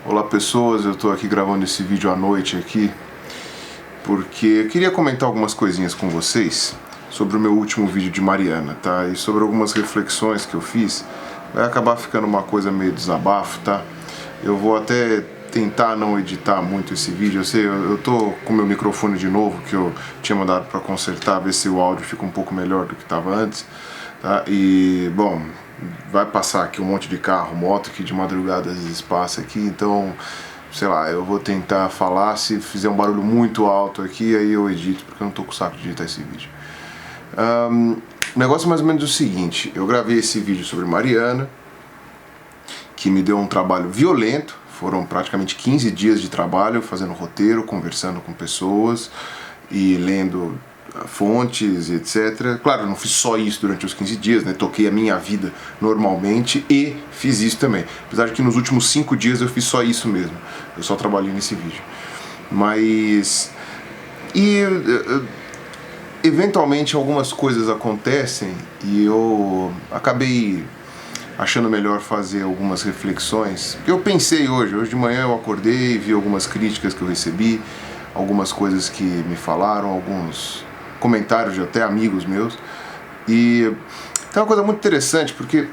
Olá pessoas, eu estou aqui gravando esse vídeo à noite aqui porque eu queria comentar algumas coisinhas com vocês sobre o meu último vídeo de Mariana, tá? E sobre algumas reflexões que eu fiz. Vai acabar ficando uma coisa meio desabafo, tá? Eu vou até tentar não editar muito esse vídeo. Eu sei, eu tô com meu microfone de novo, que eu tinha mandado para consertar, ver se o áudio fica um pouco melhor do que estava antes, tá? E, bom, vai passar aqui um monte de carro, moto, que de madrugada às vezes passa aqui, então, sei lá, eu vou tentar falar. Se fizer um barulho muito alto aqui, aí eu edito, porque eu não tô com o saco de editar esse vídeo. O negócio é mais ou menos o seguinte: eu gravei esse vídeo sobre Mariana, que me deu um trabalho violento. Foram praticamente 15 dias de trabalho fazendo roteiro, conversando com pessoas e lendo fontes, etc. Claro, eu não fiz só isso durante os 15 dias, né? Toquei a minha vida normalmente e fiz isso também. Apesar de que nos últimos 5 dias eu fiz só isso mesmo. Eu só trabalhei nesse vídeo. Mas... eventualmente algumas coisas acontecem e eu acabei achando melhor fazer algumas reflexões. Eu pensei hoje de manhã eu acordei, vi algumas críticas que eu recebi, algumas coisas que me falaram, alguns comentários de até amigos meus. E tem uma coisa muito interessante, porque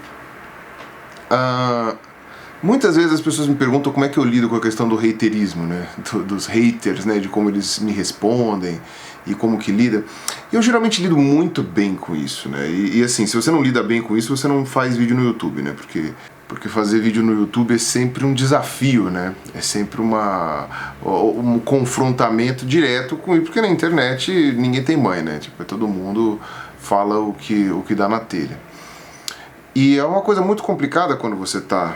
muitas vezes as pessoas me perguntam como é que eu lido com a questão do haterismo, né? Dos haters, né? De como eles me respondem e como que lida. Eu geralmente lido muito bem com isso, né? E assim, se você não lida bem com isso, você não faz vídeo no YouTube, né? Porque fazer vídeo no YouTube é sempre um desafio, né? É sempre um confrontamento direto com isso, porque na internet ninguém tem mãe, né? Tipo, todo mundo fala o que dá na telha. E é uma coisa muito complicada quando você tá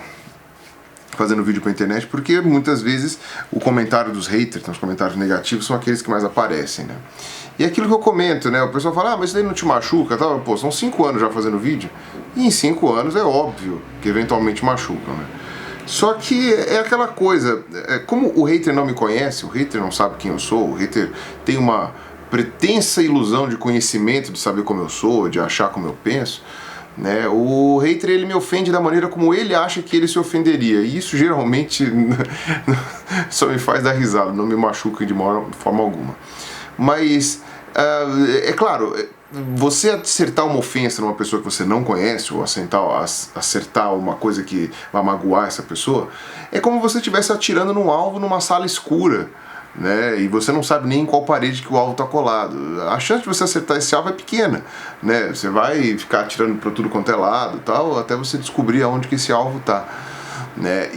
fazendo vídeo pra internet, porque muitas vezes o comentário dos haters, então, os comentários negativos, são aqueles que mais aparecem, né? E é aquilo que eu comento, né? O pessoal fala, mas isso daí não te machuca, tal? Pô, são 5 anos já fazendo vídeo, e em 5 anos é óbvio que eventualmente machucam, né? Só que é aquela coisa, como o hater não me conhece, o hater não sabe quem eu sou, o hater tem uma pretensa ilusão de conhecimento, de saber como eu sou, de achar como eu penso, né? O hater, ele me ofende da maneira como ele acha que ele se ofenderia, e isso geralmente só me faz dar risada, não me machuca de forma alguma. Mas é claro, você acertar uma ofensa numa pessoa que você não conhece, ou acertar uma coisa que vai magoar essa pessoa, é como se você estivesse atirando num alvo numa sala escura, né? E você não sabe nem em qual parede que o alvo está colado. A chance de você acertar esse alvo é pequena, né? Você vai ficar atirando para tudo quanto é lado, tal, até você descobrir aonde que esse alvo está, né?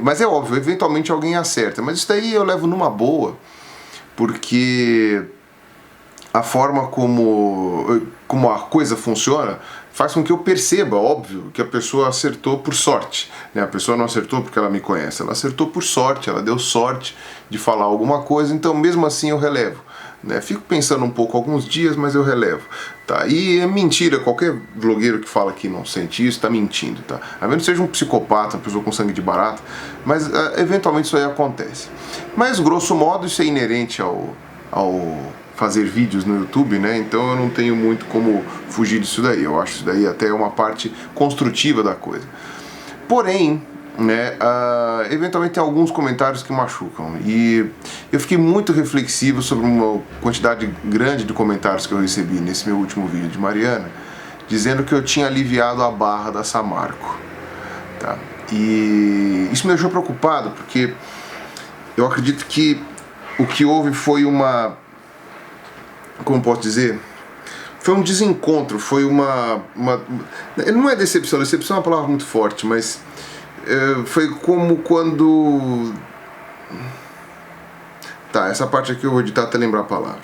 Mas é óbvio, eventualmente alguém acerta, mas isso daí eu levo numa boa, porque a forma como a coisa funciona faz com que eu perceba, óbvio, que a pessoa acertou por sorte, né? A pessoa não acertou porque ela me conhece, ela acertou por sorte, ela deu sorte de falar alguma coisa, então mesmo assim eu relevo, né? Fico pensando um pouco alguns dias, mas eu relevo, tá? E é mentira, qualquer blogueiro que fala que não sente isso tá mentindo, tá? A menos que seja um psicopata, uma pessoa com sangue de barata, mas eventualmente isso aí acontece. Mas grosso modo isso é inerente ao fazer vídeos no YouTube, né? Então eu não tenho muito como fugir disso daí. Eu acho isso daí até uma parte construtiva da coisa. Porém, né, eventualmente tem alguns comentários que machucam. E eu fiquei muito reflexivo sobre uma quantidade grande de comentários que eu recebi nesse meu último vídeo de Mariana, dizendo que eu tinha aliviado a barra da Samarco, tá? E isso me deixou preocupado, porque eu acredito que o que houve foi como posso dizer? Foi um desencontro, foi não é decepção, decepção é uma palavra muito forte, mas foi como quando... Tá, essa parte aqui eu vou editar até lembrar a palavra.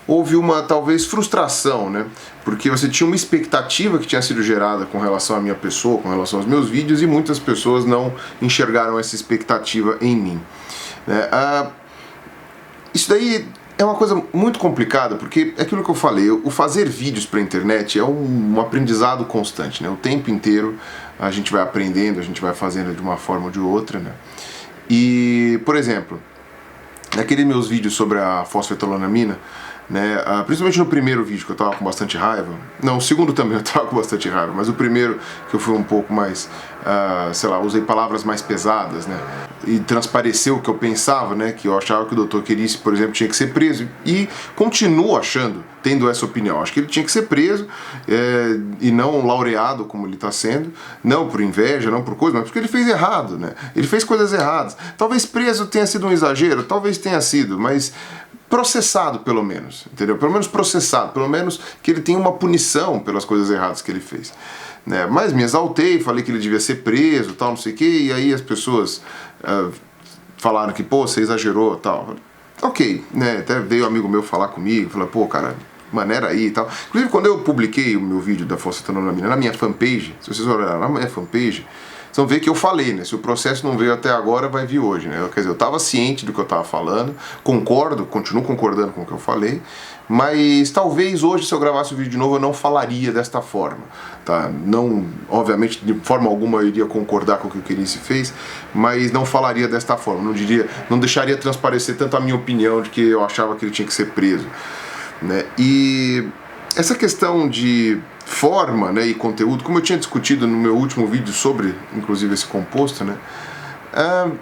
Houve uma, talvez, frustração, né? Porque você tinha uma expectativa que tinha sido gerada com relação à minha pessoa, com relação aos meus vídeos, e muitas pessoas não enxergaram essa expectativa em mim, né? Isso daí é uma coisa muito complicada, porque é aquilo que eu falei, o fazer vídeos para a internet é um aprendizado constante, né? O tempo inteiro a gente vai aprendendo, a gente vai fazendo de uma forma ou de outra, né? E, por exemplo, naqueles meus vídeos sobre a fosfetanolamina, né? Principalmente no primeiro vídeo que eu tava com bastante raiva. Não, o segundo também eu tava com bastante raiva, mas o primeiro que eu fui um pouco mais, sei lá, usei palavras mais pesadas, né? E transpareceu o que eu pensava, né? Que eu achava que o Dr. Querice, por exemplo, tinha que ser preso. E continuo achando, tendo essa opinião. Acho que ele tinha que ser preso e não laureado como ele está sendo. Não por inveja, não por coisa, mas porque ele fez errado, né? Ele fez coisas erradas. Talvez preso tenha sido um exagero, talvez tenha sido, mas processado pelo menos, entendeu? Pelo menos processado, pelo menos que ele tenha uma punição pelas coisas erradas que ele fez, né? Mas me exaltei, falei que ele devia ser preso, tal, não sei o que, e aí as pessoas falaram que, pô, você exagerou, tal. Ok, né? Até veio um amigo meu falar comigo, falou, pô, cara, maneira aí e tal. Inclusive, quando eu publiquei o meu vídeo da fosfetanonamina na minha fanpage, se vocês olharem na minha fanpage, vocês vão ver que eu falei, né? Se o processo não veio até agora, vai vir hoje, né? Quer dizer, eu estava ciente do que eu estava falando, concordo, continuo concordando com o que eu falei, mas talvez hoje, se eu gravasse o vídeo de novo, eu não falaria desta forma, tá? Não, obviamente, de forma alguma eu iria concordar com o que o Querice fez, mas não falaria desta forma, não deixaria transparecer tanto a minha opinião de que eu achava que ele tinha que ser preso, né? E essa questão de forma, né, e conteúdo, como eu tinha discutido no meu último vídeo sobre, inclusive, esse composto, né,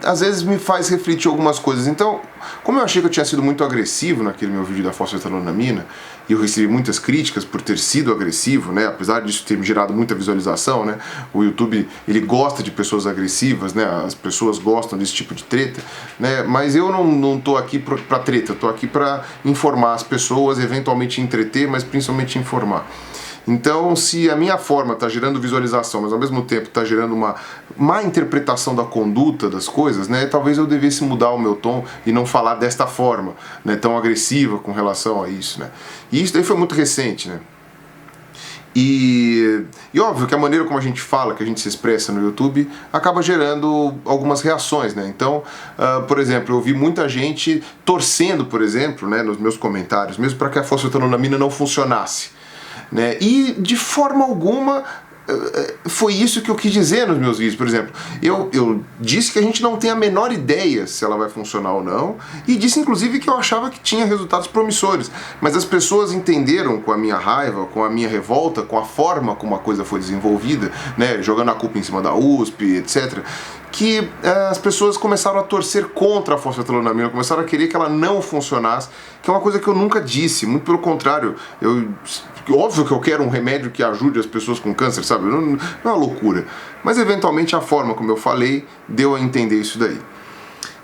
às vezes me faz refletir algumas coisas. Então, como eu achei que eu tinha sido muito agressivo naquele meu vídeo da fosfetanonamina, e eu recebi muitas críticas por ter sido agressivo, né, apesar disso ter me gerado muita visualização, né, o YouTube, ele gosta de pessoas agressivas, né, as pessoas gostam desse tipo de treta, né, mas eu não tô aqui pra treta, eu tô aqui pra informar as pessoas, eventualmente entreter, mas principalmente informar. Então, se a minha forma está gerando visualização, mas ao mesmo tempo está gerando uma má interpretação da conduta das coisas, né, talvez eu devesse mudar o meu tom e não falar desta forma, né, tão agressiva com relação a isso, né. E isso daí foi muito recente, né. E óbvio que a maneira como a gente fala, que a gente se expressa no YouTube, acaba gerando algumas reações, né? Então, por exemplo, eu vi muita gente torcendo, por exemplo, né, nos meus comentários, mesmo para que a fosfetanonamina não funcionasse, né? E de forma alguma foi isso que eu quis dizer nos meus vídeos. Por exemplo, eu disse que a gente não tem a menor ideia se ela vai funcionar ou não, e disse inclusive que eu achava que tinha resultados promissores, mas as pessoas entenderam, com a minha raiva, com a minha revolta, com a forma como a coisa foi desenvolvida, né, jogando a culpa em cima da USP, etc., que as pessoas começaram a torcer contra a fosfetanonamina, começaram a querer que ela não funcionasse, que é uma coisa que eu nunca disse, muito pelo contrário. Óbvio que eu quero um remédio que ajude as pessoas com câncer, sabe? Não é uma loucura. Mas eventualmente a forma como eu falei deu a entender isso daí.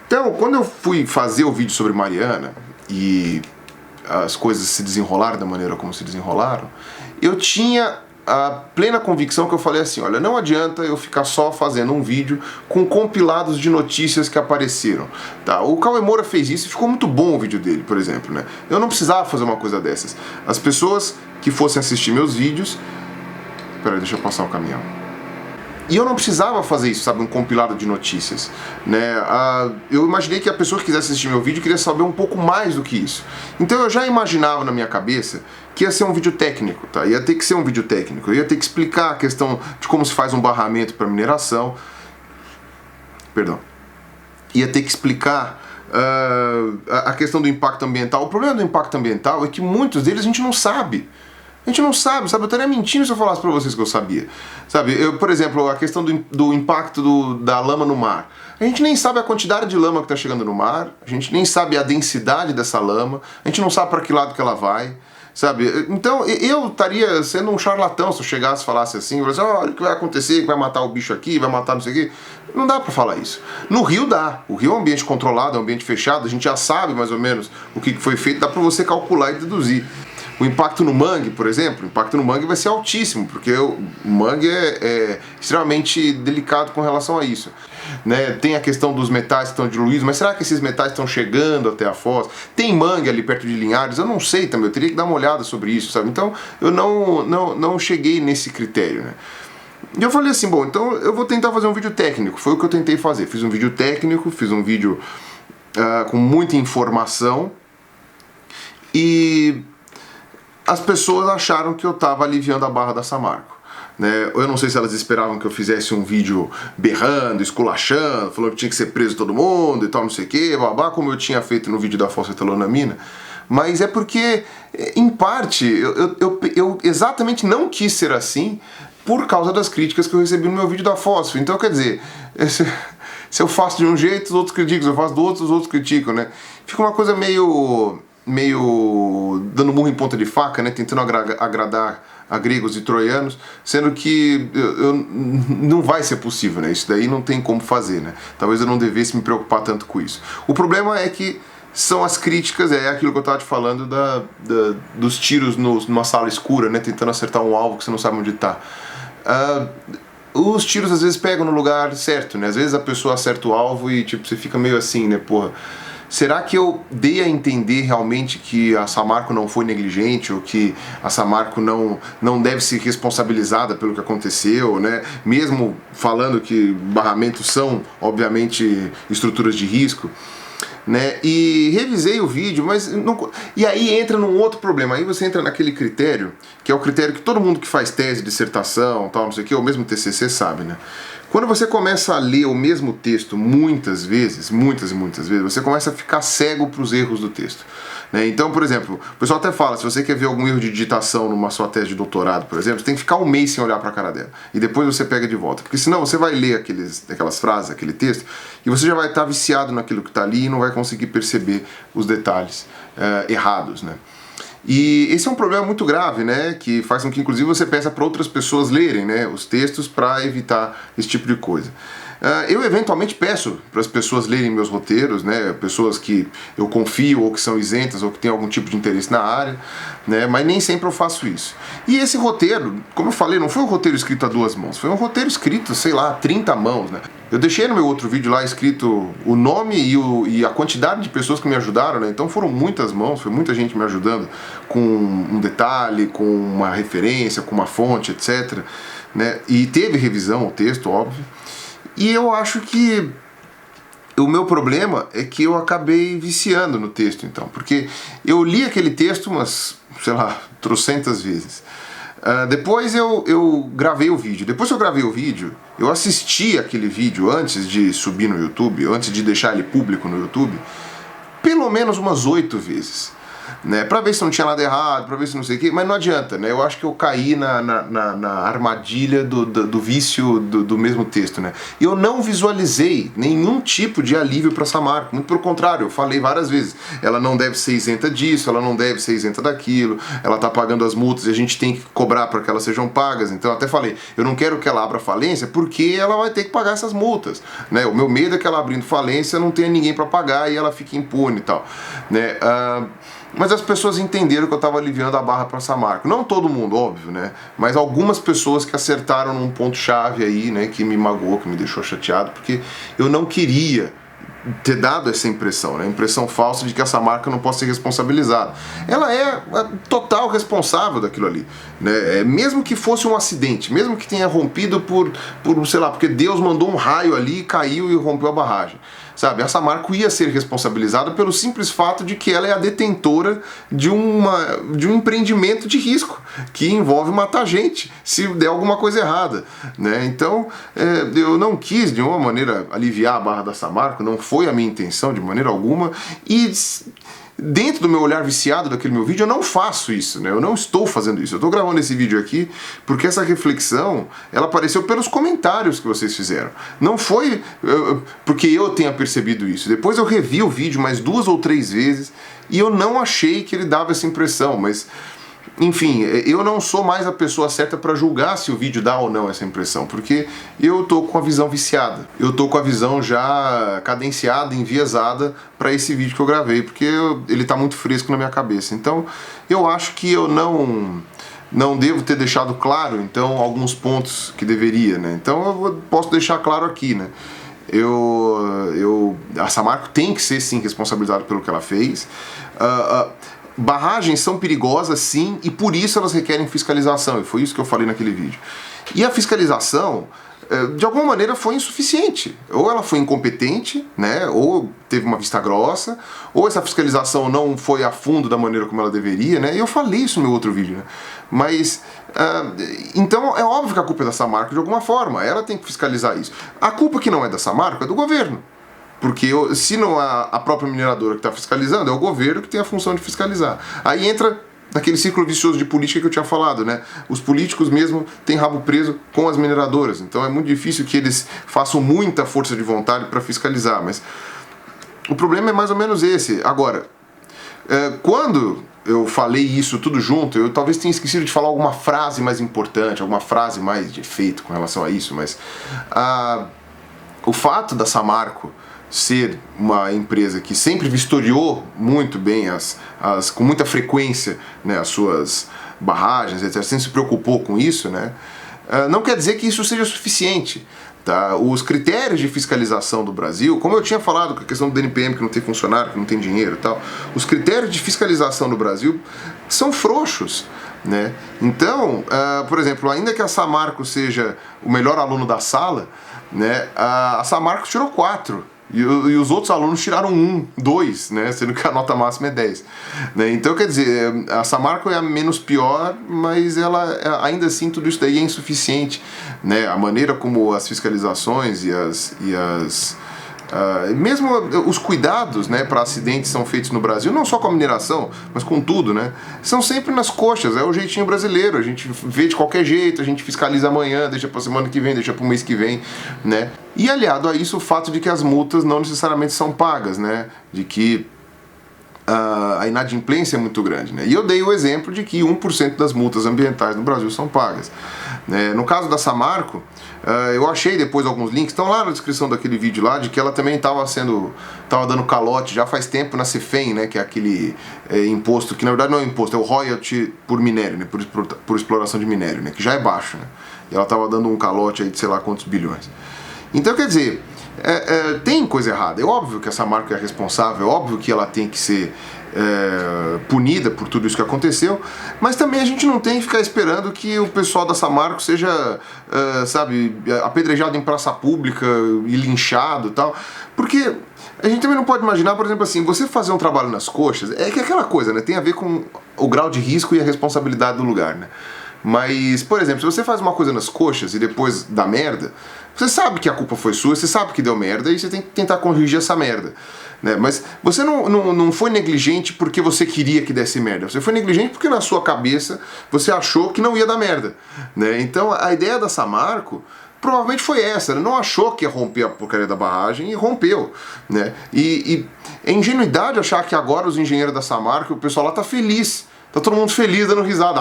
Então, quando eu fui fazer o vídeo sobre Mariana e as coisas se desenrolaram da maneira como se desenrolaram, eu tinha a plena convicção que eu falei assim, olha, não adianta eu ficar só fazendo um vídeo com compilados de notícias que apareceram, tá? O Cauê Moura fez isso e ficou muito bom o vídeo dele, por exemplo, né? Eu não precisava fazer uma coisa dessas. As pessoas que fossem assistir meus vídeos... Peraí, deixa eu passar o caminhão. E eu não precisava fazer isso, sabe, um compilado de notícias, né? Eu imaginei que a pessoa que quisesse assistir meu vídeo queria saber um pouco mais do que isso. Então eu já imaginava na minha cabeça que ia ser um vídeo técnico, tá? Ia ter que ser um vídeo técnico, eu ia ter que explicar a questão de como se faz um barramento para mineração. Perdão. Ia ter que explicar a questão do impacto ambiental. O problema do impacto ambiental é que muitos deles a gente não sabe. A gente não sabe, eu estaria mentindo se eu falasse pra vocês que eu sabia. Sabe, por exemplo, a questão do impacto da lama no mar. A gente nem sabe a quantidade de lama que está chegando no mar, a gente nem sabe a densidade dessa lama, a gente não sabe para que lado que ela vai, sabe? Então eu estaria sendo um charlatão se eu chegasse e falasse assim, eu falasse, olha o que vai acontecer, que vai matar o bicho aqui, vai matar não sei o quê. Não dá para falar isso. No Rio dá. O Rio é um ambiente controlado, é um ambiente fechado, a gente já sabe mais ou menos o que foi feito, dá para você calcular e deduzir. O impacto no mangue, por exemplo, o impacto no mangue vai ser altíssimo, porque o mangue é extremamente delicado com relação a isso, né? Tem a questão dos metais que estão diluídos, mas será que esses metais estão chegando até a foz? Tem mangue ali perto de Linhares? Eu não sei também, eu teria que dar uma olhada sobre isso, sabe? Então eu não cheguei nesse critério, né? E eu falei assim, bom, então eu vou tentar fazer um vídeo técnico, foi o que eu tentei fazer. Fiz um vídeo técnico, fiz um vídeo com muita informação e as pessoas acharam que eu estava aliviando a barra da Samarco, né? Eu não sei se elas esperavam que eu fizesse um vídeo berrando, esculachando, falando que tinha que ser preso todo mundo e tal, não sei o que, babá, como eu tinha feito no vídeo da fosfetanonamina, mas é porque, em parte, eu exatamente não quis ser assim por causa das críticas que eu recebi no meu vídeo da fósforo. Então, quer dizer, se eu faço de um jeito, os outros criticam, se eu faço do outro, os outros criticam, né? Fica uma coisa meio dando murro em ponta de faca, né? Tentando agradar a gregos e troianos, sendo que não vai ser possível, né? Isso daí não tem como fazer, né? Talvez eu não devesse me preocupar tanto com isso. O problema é que são as críticas, é aquilo que eu estava te falando dos tiros numa sala escura, né? Tentando acertar um alvo que você não sabe onde está. Os tiros às vezes pegam no lugar certo, né? Às vezes a pessoa acerta o alvo e tipo, você fica meio assim, né? Porra, será que eu dei a entender realmente que a Samarco não foi negligente ou que a Samarco não deve ser responsabilizada pelo que aconteceu, né? Mesmo falando que barramentos são, obviamente, estruturas de risco, né? E revisei o vídeo, mas não... E aí entra num outro problema. Aí você entra naquele critério, que é o critério que todo mundo que faz tese, dissertação, tal, não sei o que, ou mesmo TCC sabe, né? Quando você começa a ler o mesmo texto muitas vezes, muitas e muitas vezes, você começa a ficar cego para os erros do texto, né? Então, por exemplo, o pessoal até fala, se você quer ver algum erro de digitação numa sua tese de doutorado, por exemplo, você tem que ficar um mês sem olhar para a cara dela, e depois você pega de volta, porque senão você vai ler aquelas frases, aquele texto, e você já vai estar viciado naquilo que está ali e não vai conseguir perceber os detalhes errados, né? E esse é um problema muito grave, né, que faz com que inclusive você peça para outras pessoas lerem, né, os textos para evitar esse tipo de coisa. Eu eventualmente peço para as pessoas lerem meus roteiros, né, pessoas que eu confio ou que são isentas ou que têm algum tipo de interesse na área, né, mas nem sempre eu faço isso. E esse roteiro, como eu falei, não foi um roteiro escrito a duas mãos, foi um roteiro escrito, sei lá, a 30 mãos, né. Eu deixei no meu outro vídeo lá escrito o nome e a quantidade de pessoas que me ajudaram, né? Então foram muitas mãos, foi muita gente me ajudando com um detalhe, com uma referência, com uma fonte, etc, né? E teve revisão o texto, óbvio. E eu acho que o meu problema é que eu acabei viciando no texto, então, porque eu li aquele texto umas, sei lá, trocentas vezes. Depois eu gravei o vídeo. Depois que eu gravei o vídeo, eu assisti aquele vídeo antes de subir no YouTube, antes de deixar ele público no YouTube, pelo menos umas 8 vezes. Né, pra ver se não tinha nada errado, pra ver se não sei o que, mas não adianta, né? Eu acho que eu caí na armadilha do vício do mesmo texto, né? E eu não visualizei nenhum tipo de alívio para Samarco, muito pelo contrário, eu falei várias vezes, ela não deve ser isenta disso, ela não deve ser isenta daquilo, ela tá pagando as multas e a gente tem que cobrar para que elas sejam pagas, então eu até falei, eu não quero que ela abra falência porque ela vai ter que pagar essas multas, né? O meu medo é que ela abrindo falência não tenha ninguém para pagar e ela fique impune e tal, né? Mas as pessoas entenderam que eu estava aliviando a barra para Samarco. Não todo mundo, óbvio, né? Mas algumas pessoas que acertaram num ponto-chave aí, né? Que me magoou, que me deixou chateado, porque eu não queria ter dado essa impressão, né? A impressão falsa de que essa marca não pode ser responsabilizada. Ela é a total responsável daquilo ali, né? Mesmo que fosse um acidente, mesmo que tenha rompido por sei lá, porque Deus mandou um raio ali, caiu e rompeu a barragem. Sabe, a Samarco ia ser responsabilizada pelo simples fato de que ela é a detentora de um empreendimento de risco que envolve matar gente se der alguma coisa errada, né? Então eu não quis de uma maneira aliviar a barra da Samarco, não foi a minha intenção de maneira alguma, e dentro do meu olhar viciado daquele meu vídeo eu não faço isso, né? Eu não estou fazendo isso. Eu estou gravando esse vídeo aqui porque essa reflexão ela apareceu pelos comentários que vocês fizeram. Não foi porque eu tenha percebido isso. Depois eu revi o vídeo mais 2 ou 3 vezes e eu não achei que ele dava essa impressão, mas enfim, eu não sou mais a pessoa certa para julgar se o vídeo dá ou não essa impressão, porque eu tô com a visão viciada, eu tô com a visão já cadenciada, enviesada para esse vídeo que eu gravei, porque ele tá muito fresco na minha cabeça. Então, eu acho que eu não devo ter deixado claro, então, alguns pontos que deveria, né? Então, eu posso deixar claro aqui, né? A Samarco tem que ser, sim, responsabilizada pelo que ela fez. Barragens são perigosas, sim, e por isso elas requerem fiscalização, e foi isso que eu falei naquele vídeo. E a fiscalização, de alguma maneira, foi insuficiente. Ou ela foi incompetente, né, ou teve uma vista grossa, ou essa fiscalização não foi a fundo da maneira como ela deveria, né, e eu falei isso no meu outro vídeo, né. Mas, então é óbvio que a culpa é da Samarco de alguma forma, ela tem que fiscalizar isso. A culpa que não é da Samarco é do governo. Porque se não a própria mineradora que está fiscalizando, é o governo que tem a função de fiscalizar. Aí entra naquele círculo vicioso de política que eu tinha falado, né? Os políticos mesmo têm rabo preso com as mineradoras, então é muito difícil que eles façam muita força de vontade para fiscalizar, mas o problema é mais ou menos esse. Agora, quando eu falei isso tudo junto, eu talvez tenha esquecido de falar alguma frase mais importante, alguma frase mais de efeito com relação a isso, mas o fato da Samarco ser uma empresa que sempre vistoriou muito bem, com muita frequência, né, as suas barragens, etc., sempre se preocupou com isso, né, não quer dizer que isso seja suficiente. Tá? Os critérios de fiscalização do Brasil, como eu tinha falado com a questão do DNPM, que não tem funcionário, que não tem dinheiro e tal, os critérios de fiscalização do Brasil são frouxos. Né? Então, por exemplo, ainda que a Samarco seja o melhor aluno da sala, né, a Samarco tirou 4. E os outros alunos tiraram 1, 2, né? Sendo que a nota máxima é 10. Né? Então, quer dizer, a Samarco é a menos pior, mas ela ainda assim tudo isso daí é insuficiente. Né? A maneira como as fiscalizações mesmo os cuidados, né, para acidentes são feitos no Brasil, não só com a mineração, mas com tudo, né, são sempre nas coxas, é o jeitinho brasileiro, a gente vê de qualquer jeito, a gente fiscaliza amanhã, deixa para semana que vem, deixa para o mês que vem, né, e aliado a isso o fato de que as multas não necessariamente são pagas, né, de que a inadimplência é muito grande, né? E eu dei o exemplo de que 1% das multas ambientais no Brasil são pagas. No caso da Samarco, eu achei depois alguns links, estão lá na descrição daquele vídeo lá, de que ela também estava dando calote já faz tempo na CEFEM, né? Que é aquele imposto, que na verdade não é um imposto, é o royalty por minério, né? Por exploração de minério, né? Que já é baixo, né? E ela estava dando um calote aí de sei lá quantos bilhões. Então, quer dizer, tem coisa errada. É óbvio que a Samarco é responsável, é óbvio que ela tem que ser punida por tudo isso que aconteceu, mas também a gente não tem que ficar esperando que o pessoal da Samarco seja, sabe, apedrejado em praça pública e linchado e tal, porque a gente também não pode imaginar, por exemplo, assim, você fazer um trabalho nas coxas, é que é aquela coisa, né, tem a ver com o grau de risco e a responsabilidade do lugar, né. Mas, por exemplo, se você faz uma coisa nas coxas e depois dá merda, você sabe que a culpa foi sua, você sabe que deu merda e você tem que tentar corrigir essa merda. Né? Mas você não foi negligente porque você queria que desse merda. Você foi negligente porque na sua cabeça você achou que não ia dar merda. Né? Então a ideia da Samarco provavelmente foi essa. Ela não achou que ia romper a porcaria da barragem e rompeu. Né? E é ingenuidade achar que agora os engenheiros da Samarco, o pessoal lá tá feliz. Tá todo mundo feliz, dando risada.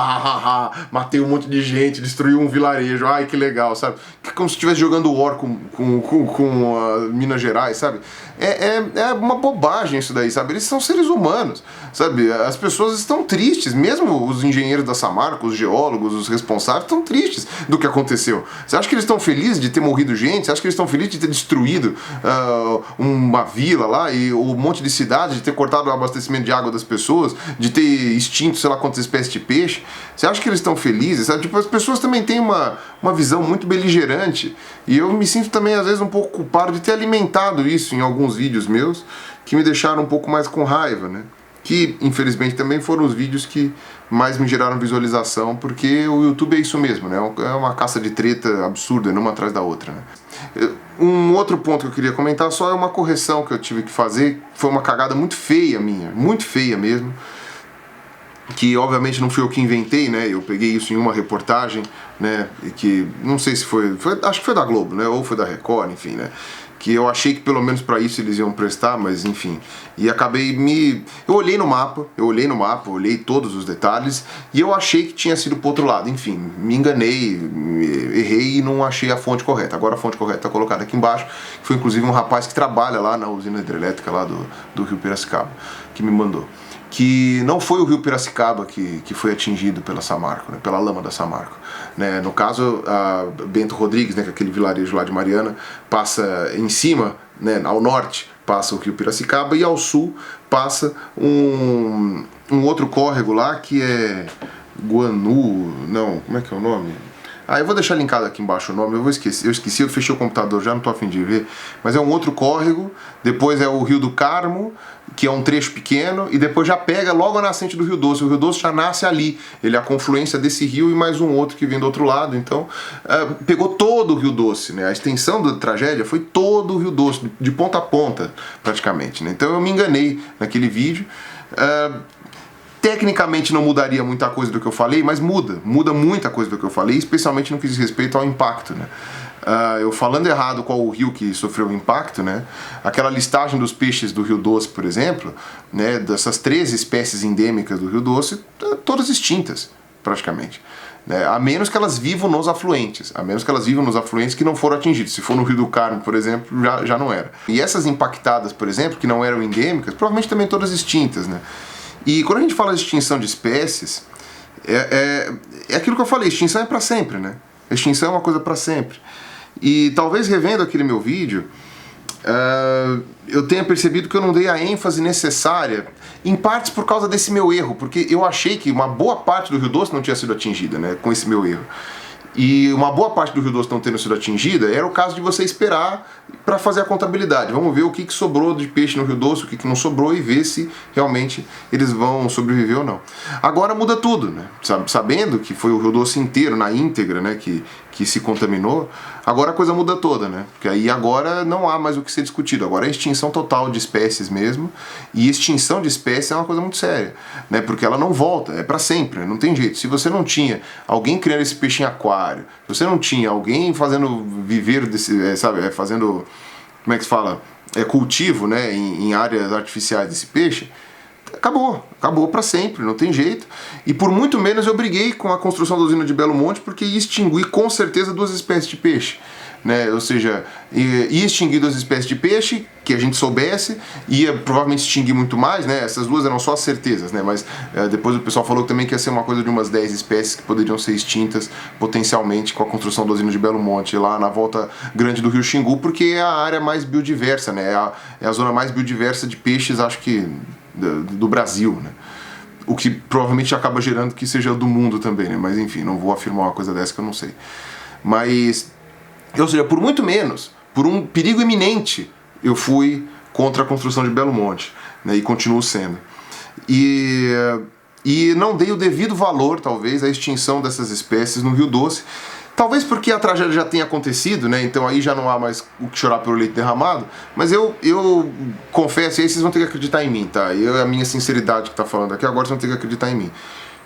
Matei um monte de gente, destruí um vilarejo. Ai, que legal, sabe? Como se estivesse jogando War com Minas Gerais, sabe? É uma bobagem isso daí, sabe? Eles são seres humanos, sabe? As pessoas estão tristes, mesmo os engenheiros da Samarco, os geólogos, os responsáveis, estão tristes do que aconteceu. Você acha que eles estão felizes de ter morrido gente? Você acha que eles estão felizes de ter destruído uma vila lá e um monte de cidade, de ter cortado o abastecimento de água das pessoas, de ter extinto sei lá quantas espécies de peixe? Você acha que eles estão felizes? Sabe? Tipo, as pessoas também têm uma visão muito beligerante e eu me sinto também às vezes um pouco culpado de ter alimentado isso em alguns vídeos meus que me deixaram um pouco mais com raiva, né? Que infelizmente também foram os vídeos que mais me geraram visualização, porque o YouTube é isso mesmo, né? É uma caça de treta absurda, uma atrás da outra, né? Um outro ponto que eu queria comentar só é uma correção que eu tive que fazer, foi uma cagada muito feia minha, muito feia mesmo, que obviamente não fui eu que inventei, né? Eu peguei isso em uma reportagem, né? Que não sei se foi, acho que foi da Globo, né? Ou foi da Record, enfim, né? Que eu achei que pelo menos para isso eles iam prestar, mas enfim. E acabei eu olhei no mapa, olhei todos os detalhes e eu achei que tinha sido pro outro lado. Enfim, me enganei, errei e não achei a fonte correta. Agora a fonte correta está colocada aqui embaixo. Foi inclusive um rapaz que trabalha lá na usina hidrelétrica lá do Rio Piracicaba que me mandou. Que não foi o Rio Piracicaba que foi atingido pela Samarco, né, pela lama da Samarco. Né? No caso, a Bento Rodrigues, né, que é aquele vilarejo lá de Mariana, passa em cima, né, ao norte, passa o Rio Piracicaba e ao sul passa um outro córrego lá que é Guanu, não, como é que é o nome? eu vou deixar linkado aqui embaixo o nome, eu esqueci, eu fechei o computador já, não tô a fim de ver, mas é um outro córrego, depois é o Rio do Carmo, que é um trecho pequeno, e depois já pega logo a nascente do Rio Doce. O Rio Doce já nasce ali, ele é a confluência desse rio e mais um outro que vem do outro lado, então pegou todo o Rio Doce, né? A extensão da tragédia foi todo o Rio Doce, de ponta a ponta, praticamente, né? Então eu me enganei naquele vídeo. Tecnicamente não mudaria muita coisa do que eu falei, mas muda muita coisa do que eu falei, especialmente no que diz respeito ao impacto, né? Eu falando errado qual o rio que sofreu o impacto, né? Aquela listagem dos peixes do Rio Doce, por exemplo, né? Dessas 13 espécies endêmicas do Rio Doce, todas extintas, praticamente. Né? A menos que elas vivam nos afluentes, que não foram atingidos. Se for no Rio do Carmo, por exemplo, já não era. E essas impactadas, por exemplo, que não eram endêmicas, provavelmente também todas extintas, né? E quando a gente fala de extinção de espécies, é aquilo que eu falei, extinção é para sempre, né? Extinção é uma coisa para sempre. E talvez revendo aquele meu vídeo, eu tenha percebido que eu não dei a ênfase necessária, em partes por causa desse meu erro, porque eu achei que uma boa parte do Rio Doce não tinha sido atingida, né, com esse meu erro. E uma boa parte do Rio Doce não tendo sido atingida era o caso de você esperar para fazer a contabilidade. Vamos ver o que sobrou de peixe no Rio Doce, o que não sobrou e ver se realmente eles vão sobreviver ou não. Agora muda tudo, né? Sabendo que foi o Rio Doce inteiro, na íntegra, né, que se contaminou, agora a coisa muda toda, né? Porque aí agora não há mais o que ser discutido, agora é extinção total de espécies mesmo, e extinção de espécies é uma coisa muito séria, né? Porque ela não volta, é para sempre, né? Não tem jeito. Se você não tinha alguém criando esse peixe em aquário, se você não tinha alguém fazendo viver desse, fazendo, como é que se fala? Cultivo, né, em áreas artificiais desse peixe, acabou para sempre, não tem jeito. E por muito menos eu briguei com a construção da usina de Belo Monte, porque ia extinguir com certeza 2 espécies de peixe, né? Ou seja, ia extinguir 2 espécies de peixe, que a gente soubesse, ia provavelmente extinguir muito mais, né? Essas 2 eram só certezas, né? Mas depois o pessoal falou também que ia ser uma coisa de umas 10 espécies que poderiam ser extintas potencialmente com a construção da usina de Belo Monte, lá na volta grande do Rio Xingu, porque é a área mais biodiversa, né? É a zona mais biodiversa de peixes, acho que do Brasil, né? O que provavelmente acaba gerando que seja do mundo também, né? Mas enfim, não vou afirmar uma coisa dessa que eu não sei. Mas, ou seja, por muito menos, por um perigo iminente, eu fui contra a construção de Belo Monte, né? E continuo sendo. E não dei o devido valor, talvez, à extinção dessas espécies no Rio Doce. Talvez porque a tragédia já tenha acontecido, né? Então aí já não há mais o que chorar pelo leite derramado. Mas eu confesso, e aí vocês vão ter que acreditar em mim, tá? A minha sinceridade que tá falando aqui, agora vocês vão ter que acreditar em mim.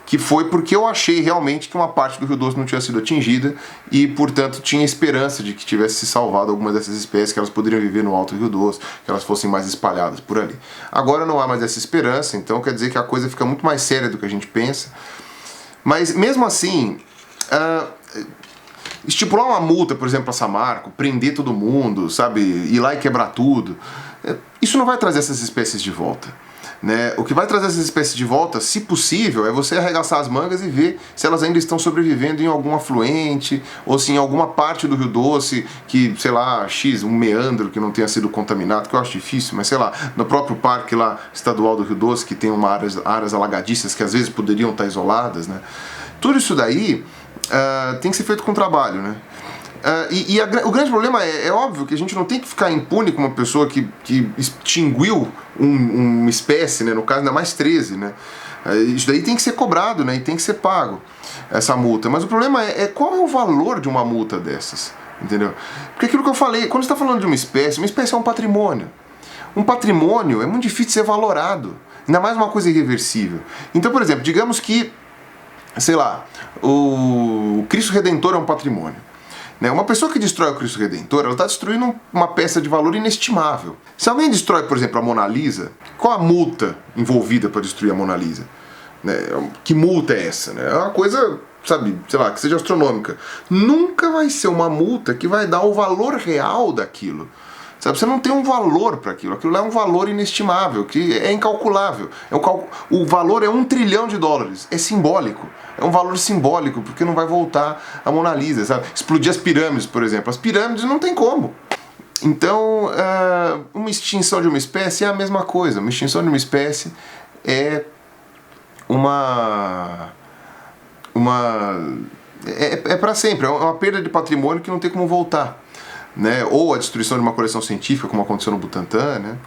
Que foi porque eu achei realmente que uma parte do Rio Doce não tinha sido atingida e, portanto, tinha esperança de que tivesse se salvado algumas dessas espécies, que elas poderiam viver no Alto Rio Doce, que elas fossem mais espalhadas por ali. Agora não há mais essa esperança, então quer dizer que a coisa fica muito mais séria do que a gente pensa. Mas mesmo assim, estipular uma multa, por exemplo, para Samarco, prender todo mundo, sabe, ir lá e quebrar tudo, isso não vai trazer essas espécies de volta, né? O que vai trazer essas espécies de volta, se possível, é você arregaçar as mangas e ver se elas ainda estão sobrevivendo em algum afluente, ou se em alguma parte do Rio Doce, que, sei lá, um meandro que não tenha sido contaminado, que eu acho difícil, mas sei lá, no próprio parque lá estadual do Rio Doce, que tem áreas alagadiças que às vezes poderiam estar isoladas, né? Tudo isso daí tem que ser feito com trabalho, né? O grande problema é óbvio que a gente não tem que ficar impune com uma pessoa que extinguiu uma espécie, né? No caso, ainda mais 13, né? Isso daí tem que ser cobrado, né? E tem que ser pago, essa multa. Mas o problema é qual é o valor de uma multa dessas, entendeu? Porque aquilo que eu falei, quando você está falando de uma espécie é um patrimônio. Um patrimônio é muito difícil de ser valorado, ainda mais uma coisa irreversível. Então, por exemplo, digamos que, sei lá, o Cristo Redentor é um patrimônio. Uma pessoa que destrói o Cristo Redentor, ela está destruindo uma peça de valor inestimável. Se alguém destrói, por exemplo, a Mona Lisa, qual a multa envolvida para destruir a Mona Lisa? Que multa é essa? É uma coisa, sabe, sei lá, que seja astronômica. Nunca vai ser uma multa que vai dar o valor real daquilo. Sabe, você não tem um valor para aquilo. Aquilo é um valor inestimável, que é incalculável. O valor é $1 trilhão. É simbólico. É um valor simbólico, porque não vai voltar a Mona Lisa, sabe? Explodir as pirâmides, por exemplo. As pirâmides não tem como. Então, uma extinção de uma espécie é a mesma coisa. Uma extinção de uma espécie é é para sempre, é uma perda de patrimônio que não tem como voltar, né? Ou a destruição de uma coleção científica, como aconteceu no Butantan, né?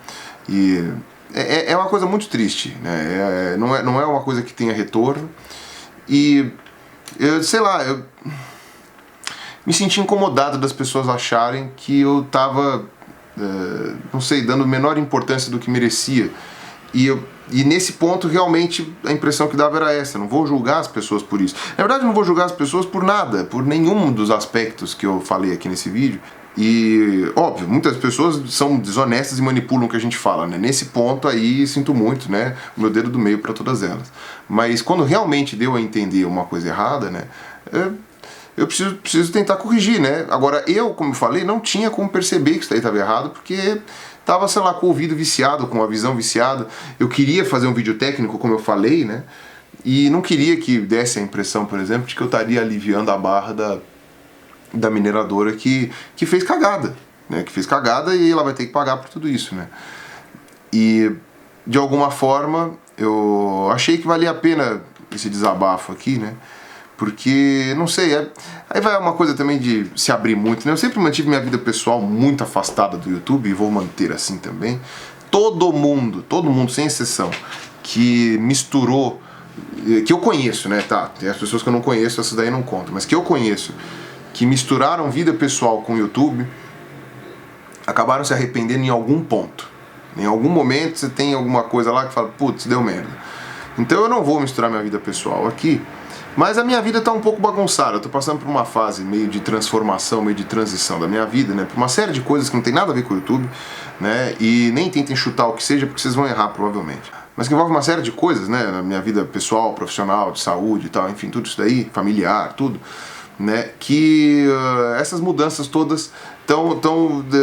E é uma coisa muito triste, né? Não é uma coisa que tenha retorno. E eu me senti incomodado das pessoas acharem que eu tava, não sei, dando menor importância do que merecia. E nesse ponto, realmente, a impressão que dava era essa. Não vou julgar as pessoas por isso. Na verdade, não vou julgar as pessoas por nada, por nenhum dos aspectos que eu falei aqui nesse vídeo. E, óbvio, muitas pessoas são desonestas e manipulam o que a gente fala, né? Nesse ponto aí, sinto muito, né? O meu dedo do meio para todas elas. Mas quando realmente deu a entender uma coisa errada, né? Eu preciso tentar corrigir, né? Agora, eu, como eu falei, não tinha como perceber que isso daí estava errado, porque tava, sei lá, com o ouvido viciado, com a visão viciada. Eu queria fazer um vídeo técnico, como eu falei, né? E não queria que desse a impressão, por exemplo, de que eu estaria aliviando a barra da mineradora que fez cagada, né? Que fez cagada e ela vai ter que pagar por tudo isso, né? E, de alguma forma, eu achei que valia a pena esse desabafo aqui, né? Porque, não sei, aí vai uma coisa também de se abrir muito, né? Eu sempre mantive minha vida pessoal muito afastada do YouTube e vou manter assim também. Todo mundo, sem exceção, que misturou, que eu conheço, né? Tá, tem as pessoas que eu não conheço, essas daí não contam, mas que eu conheço, que misturaram vida pessoal com o YouTube, acabaram se arrependendo em algum ponto. Em algum momento você tem alguma coisa lá que fala, putz, deu merda. Então eu não vou misturar minha vida pessoal aqui. Mas a minha vida está um pouco bagunçada, eu tô passando por uma fase meio de transformação, meio de transição da minha vida, né? Por uma série de coisas que não tem nada a ver com o YouTube, né? E nem tentem chutar o que seja, porque vocês vão errar provavelmente. Mas que envolve uma série de coisas, né? Na minha vida pessoal, profissional, de saúde e tal, enfim, tudo isso daí, familiar, tudo, né? Que essas mudanças todas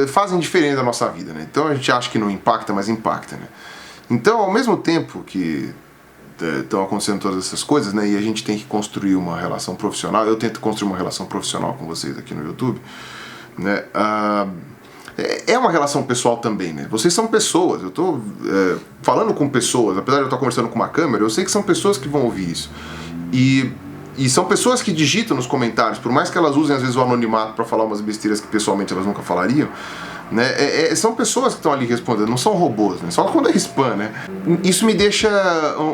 fazem diferença na nossa vida, né? Então a gente acha que não impacta, mas impacta, né? Então, ao mesmo tempo que estão acontecendo todas essas coisas, né? E a gente tem que construir uma relação profissional. Eu tento construir uma relação profissional com vocês aqui no YouTube, né? É uma relação pessoal também, né? Vocês são pessoas. Eu tô falando com pessoas, apesar de eu estar conversando com uma câmera, eu sei que são pessoas que vão ouvir isso. E são pessoas que digitam nos comentários, por mais que elas usem às vezes o anonimato para falar umas besteiras que pessoalmente elas nunca falariam, né? São pessoas que estão ali respondendo, não são robôs, né? Só quando é spam, né? Isso me deixa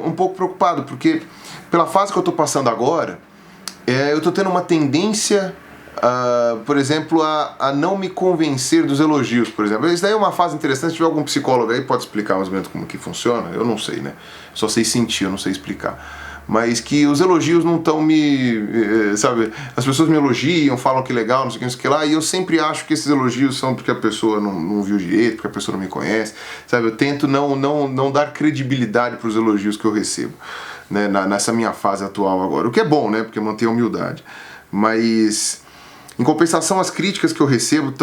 um pouco preocupado, porque pela fase que eu estou passando agora, eu estou tendo uma tendência, por exemplo, a não me convencer dos elogios, por exemplo. Isso daí é uma fase interessante, se tiver algum psicólogo aí pode explicar mais ou menos como que funciona, eu não sei, né? Só sei sentir, eu não sei explicar. Mas que os elogios não estão sabe, as pessoas me elogiam, falam que legal, não sei o que, não sei o que lá, e eu sempre acho que esses elogios são porque a pessoa não viu direito, porque a pessoa não me conhece, sabe, eu tento não dar credibilidade para os elogios que eu recebo, né, nessa minha fase atual agora, o que é bom, né, porque mantém a humildade, mas em compensação as críticas que eu recebo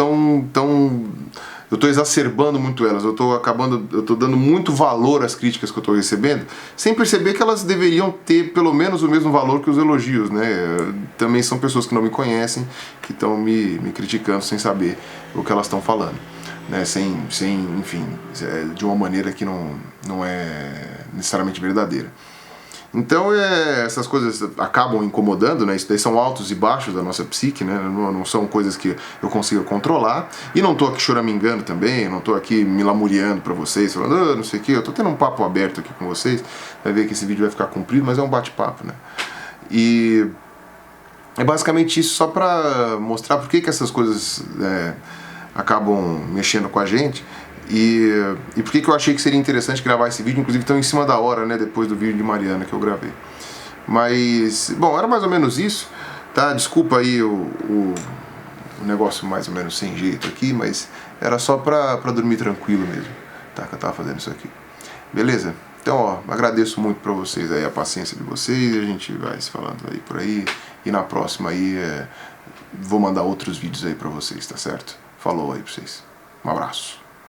eu estou exacerbando muito elas, eu estou dando muito valor às críticas que eu estou recebendo, sem perceber que elas deveriam ter pelo menos o mesmo valor que os elogios, né? Também são pessoas que não me conhecem, que estão me criticando sem saber o que elas estão falando, né? Enfim, de uma maneira que não é necessariamente verdadeira. Então essas coisas acabam incomodando, né? Isso daí são altos e baixos da nossa psique, né? Não são coisas que eu consiga controlar. E não tô aqui choramingando também, não tô aqui me lamuriando pra vocês, falando, não sei o que, eu tô tendo um papo aberto aqui com vocês. Vai ver que esse vídeo vai ficar comprido, mas é um bate-papo, né? E é basicamente isso, só pra mostrar por que essas coisas acabam mexendo com a gente. E por que eu achei que seria interessante gravar esse vídeo, inclusive tão em cima da hora, né, depois do vídeo de Mariana que eu gravei. Mas, bom, era mais ou menos isso, tá? Desculpa aí o negócio mais ou menos sem jeito aqui, mas era só pra dormir tranquilo mesmo, tá? Que eu tava fazendo isso aqui. Beleza? Então, ó, agradeço muito pra vocês aí, a paciência de vocês, a gente vai se falando aí por aí, e na próxima aí vou mandar outros vídeos aí pra vocês, tá certo? Falou aí pra vocês. Um abraço.